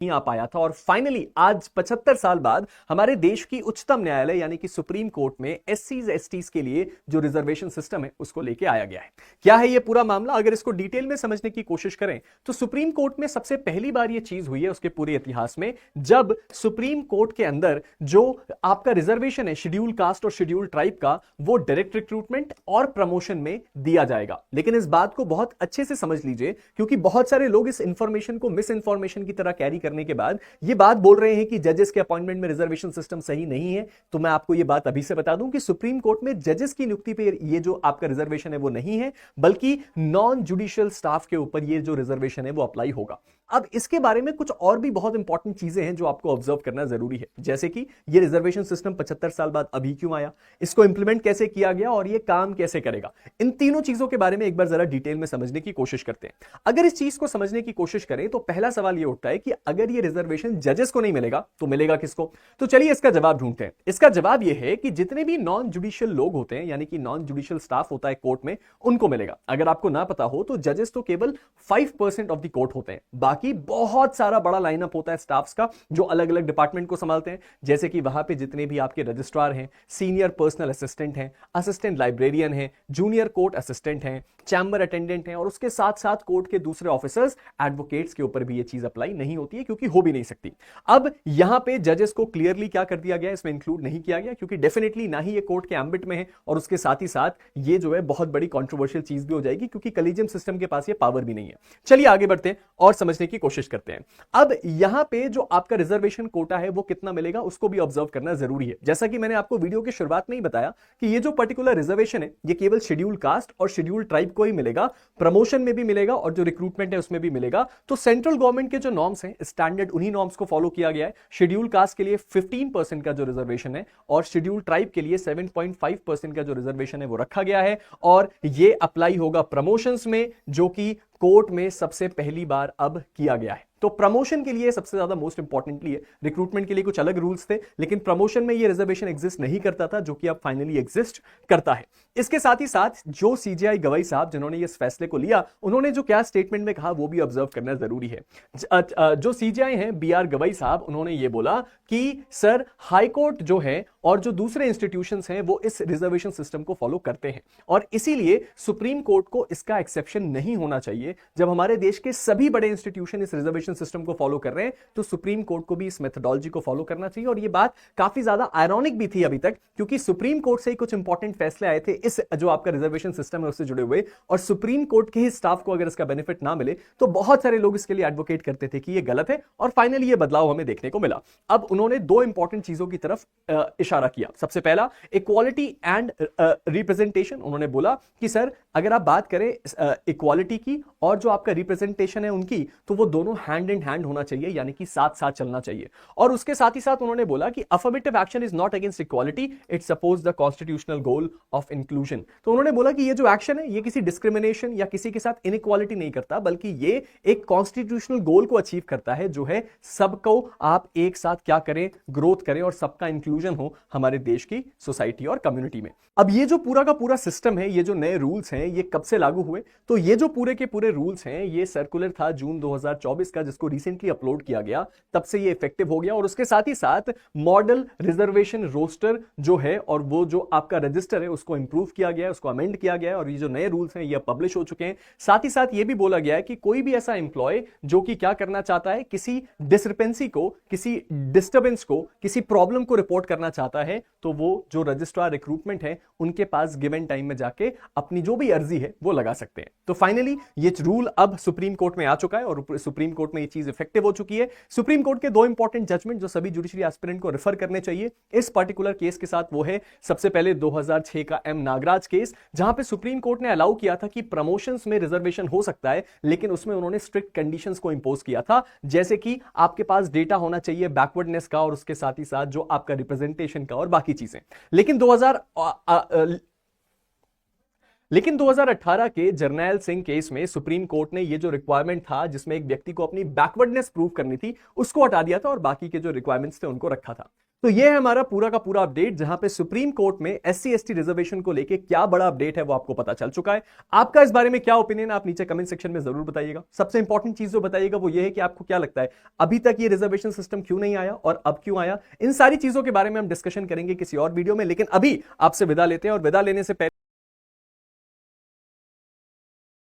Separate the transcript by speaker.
Speaker 1: नहीं आ पाया था और फाइनली आज 75 साल बाद हमारे देश की उच्चतम न्यायालय यानी कि सुप्रीम कोर्ट में एससीज एसटीज के लिए जो रिजर्वेशन सिस्टम है उसको लेके आया गया है। क्या है ये पूरा मामला, अगर इसको डिटेल में समझने की कोशिश करें तो सुप्रीम कोर्ट में सबसे पहली बार ये चीज हुई है उसके पूरे इतिहास में, जब सुप्रीम कोर्ट के अंदर जो आपका रिजर्वेशन है शेड्यूल कास्ट और शेड्यूल ट्राइब का, वो डायरेक्ट रिक्रूटमेंट और प्रमोशन में दिया जाएगा। लेकिन इस बात को बहुत अच्छे से समझ लीजिए, क्योंकि बहुत सारे लोग इस इंफॉर्मेशन को मिस इंफॉर्मेशन की तरह कैरी करने के बाद ये बात बोल रहे हैं कि जजेस के अपॉइंटमेंट में रिजर्वेशन सिस्टम सही नहीं है। तो मैं आपको ये बात अभी से बता दूं कि सुप्रीम कोर्ट में जजेस की नियुक्ति पे ये जो आपका रिजर्वेशन है वो नहीं है, बल्कि नॉन जुडिशियल स्टाफ के ऊपर ये जो रिजर्वेशन है वो अप्लाई होगा। अब इसके बारे में कुछ और भी बहुत इंपॉर्टेंट चीजें हैं जो आपको ऑब्जर्व करना जरूरी है, जैसे कि ये रिजर्वेशन सिस्टम 75 साल बाद अभी क्यों आया, इसको इंप्लीमेंट कैसे किया गया और ये काम कैसे करेगा। इन तीनों चीजों के बारे में एक बार जरा डिटेल में समझने की कोशिश करते हैं। अगर इस चीज को समझने की कोशिश करें तो पहला सवाल ये उठता है कि अगर ये रिजर्वेशन जजेस को नहीं मिलेगा तो मिलेगा किसको। तो चलिए इसका जवाब ढूंढते हैं। इसका जवाब यह है कि जितने भी नॉन जुडिशियल लोग होते हैं, यानी कि नॉन जुडिशियल स्टाफ होता है कोर्ट में, उनको मिलेगा। अगर आपको ना पता हो तो जजेस तो केवल 5% ऑफ द कोर्ट होते हैं, बाकी बहुत सारा बड़ा लाइनअप होता है स्टाफ्स का जो अलग अलग डिपार्टमेंट को संभालते हैं। जैसे कि वहां पे जितने भी आपके रजिस्ट्रार हैं, सीनियर पर्सनल असिस्टेंट हैं, असिस्टेंट लाइब्रेरियन हैं, जूनियर कोर्ट असिस्टेंट हैं, चैम्बर अटेंडेंट हैं, और उसके साथ साथ कोर्ट के दूसरे ऑफिसर्स, एडवोकेट्स के ऊपर भी ये चीज अप्लाई नहीं होती है, क्योंकि हो भी नहीं सकती। अब यहां पे जजेस को क्लियरली क्या कर दिया गया, इसमें इंक्लूड नहीं किया गया, क्योंकि डेफिनेटली ना ही ये कोर्ट के एम्बिट में है, और उसके साथ ही साथ ये जो है बहुत बड़ी कंट्रोवर्शियल चीज भी हो जाएगी, क्योंकि कलीजियम सिस्टम के पास ये पावर भी नहीं है। चलिए आगे बढ़ते हैं और समझने की कोशिश करते हैं। अब यहां पे जो आपका रिजर्वेशन कोटा है वो कितना मिलेगा उसको भी ऑब्जर्व करना जरूरी है। जैसा कि मैंने आपको वीडियो की शुरुआत में ही बताया कि ये जो पर्टिकुलर रिजर्वेशन है ये केवल शेड्यूल कास्ट और शेड्यूल ट्राइब को ही मिलेगा, प्रमोशन में भी मिलेगा और जो रिक्रूटमेंट है उसमें भी मिलेगा। तो सेंट्रल गवर्नमेंट के जो नॉर्म्स हैं, स्टैंडर्ड उन्हीं नॉर्म्स को फॉलो किया गया है। शेड्यूल कास्ट के लिए 15% का जो रिजर्वेशन है और शेड्यूल ट्राइब के लिए 7.5% का जो रिजर्वेशन है वो रखा गया है, और ये अप्लाई होगा प्रमोशंस में, जो कि कोर्ट में सबसे पहली बार अब किया गया है। तो प्रमोशन के लिए सबसे ज्यादा मोस्ट इंपॉर्टेंटली है, रिक्रूटमेंट के लिए कुछ अलग रूल्स थे, लेकिन प्रमोशन में ये रिजर्वेशन एग्जिस्ट नहीं करता था, जो कि अब फाइनली एग्जिस्ट करता है। इसके साथ ही साथ जो सीजेआई गवाई साहब जिन्होंने इस फैसले को लिया, उन्होंने जो क्या स्टेटमेंट में कहा वो भी ऑब्जर्व करना जरूरी है। जो सीजेआई हैं बीआर गवाई साहब, उन्होंने ये बोला कि सर हाईकोर्ट जो है और जो दूसरे इंस्टीट्यूशंस हैं वो इस रिजर्वेशन सिस्टम को फॉलो करते हैं, और इसीलिए सुप्रीम कोर्ट को इसका एक्सेप्शन नहीं होना चाहिए। जब हमारे देश के सभी बड़े इंस्टीट्यूशन इस रिजर्वेशन सिस्टम को फॉलो कर रहे हैं तो सुप्रीम कोर्ट को भी इस मेथोडोलॉजी को फॉलो करना चाहिए। और ये बात काफी ज्यादा आयरॉनिक भी थी अभी तक, क्योंकि सुप्रीम कोर्ट से ही कुछ इंपॉर्टेंट फैसले आए थे इस जो आपका रिजर्वेशन सिस्टम है उससे जुड़े हुए, और सुप्रीम कोर्ट के ही स्टाफ को अगर इसका बेनिफिट ना मिले तो बहुत सारे लोग इसके लिए एडवोकेट करते थे कि ये गलत है, और फाइनली ये बदलाव हमें देखने को मिला। अब उन्होंने दो इंपॉर्टेंट चीजों की तरफ इशारा किया। सबसे पहला इक्वालिटी एंड रिप्रेजेंटेशन। उन्होंने बोला कि सर अगर आप बात करें इक्वालिटी की और जो आपका रिप्रेजेंटेशन है उनकी, तो वो दोनों हैंड इन हैंड होना चाहिए, यानी कि साथ साथ चलना चाहिए। और उसके साथ ही साथ उन्होंने बोला कि affirmative action is not against equality, it suppose the constitutional goal of inclusion. तो उन्होंने बोला कि ये जो एक्शन है ये किसी डिस्क्रिमिनेशन या किसी के साथ इनइक्वालिटी नहीं करता, बल्कि ये एक कॉन्स्टिट्यूशनल गोल को अचीव करता है, जो है सबको आप एक साथ क्या करें, ग्रोथ करें और सबका इंक्लूजन हो हमारे देश की सोसाइटी और कम्युनिटी में। अब ये जो पूरा का पूरा सिस्टम है, ये जो नए रूल्स हैं, ये कब से लागू हुए? तो ये जो पूरे के पूरे रूल्स हैं, ये सर्कुलर था जून 2024 का, जिसको रिसेंटली अपलोड किया गया, तब से ये इफेक्टिव हो गया। और उसके साथ ही साथ मॉडल रिजर्वेशन रोस्टर जो है और वो जो आपका रजिस्टर है उसको इंप्रूव किया गया है, उसको अमेंड किया गया है, और ये जो नए रूल्स हैं ये पब्लिश हो चुके हैं। साथ ही साथ ये भी बोला गया है कि कोई भी ऐसा एम्प्लॉय जो कि क्या करना चाहता है, किसी डिस्क्रिपेंसी को, किसी डिस्टर्बेंस को, किसी प्रॉब्लम को रिपोर्ट करना चाहता है, तो वो जो रजिस्ट्रार रिक्रूटमेंट है उनके पास गिवन टाइम में जाके अपनी जो भी अर्जी है वो लगा सकते हैं। तो फाइनली ये रूल अब सुप्रीम कोर्ट में आ चुका है और सुप्रीम कोर्ट में ये चीज इफेक्टिव हो चुकी है। सुप्रीम कोर्ट के दो इंपॉर्टेंट जजमेंट जो सभी जुडिशरी एस्पिरेंट को रेफर करने चाहिए इस पर्टिकुलर केस के साथ, वो है सबसे पहले 2006 का एम नागराज केस, जहां पे सुप्रीम कोर्ट ने अलाउ किया था कि प्रमोशंस में रिजर्वेशन हो सकता है, लेकिन उसमें उन्होंने स्ट्रिक्ट कंडीशंस को इंपोज किया था, जैसे कि आपके पास डेटा होना चाहिए बैकवर्डनेस का, और उसके साथ ही साथ जो आपका रिप्रेजेंटेशन का और बाकी चीजें। लेकिन लेकिन 2018 के जर्नैल सिंह केस में सुप्रीम कोर्ट ने ये जो रिक्वायरमेंट था जिसमें एक व्यक्ति को अपनी बैकवर्डनेस प्रूव करनी थी उसको हटा दिया था और बाकी के जो रिक्वायरमेंट्स थे उनको रखा था। तो ये है हमारा पूरा का पूरा अपडेट, जहां पे सुप्रीम कोर्ट में एससी एसटी रिजर्वेशन को लेके क्या बड़ा अपडेट है वो आपको पता चल चुका है। आपका इस बारे में क्या ओपिनियन, आप नीचे कमेंट सेक्शन में जरूर बताइएगा। सबसे इंपॉर्टेंट चीज जो बताइएगा वो ये है कि आपको क्या लगता है अभी तक ये रिजर्वेशन सिस्टम क्यों नहीं आया और अब क्यों आया। इन सारी चीजों के बारे में हम डिस्कशन करेंगे किसी और वीडियो में, लेकिन अभी आपसे विदा लेते हैं और विदा लेने से पहले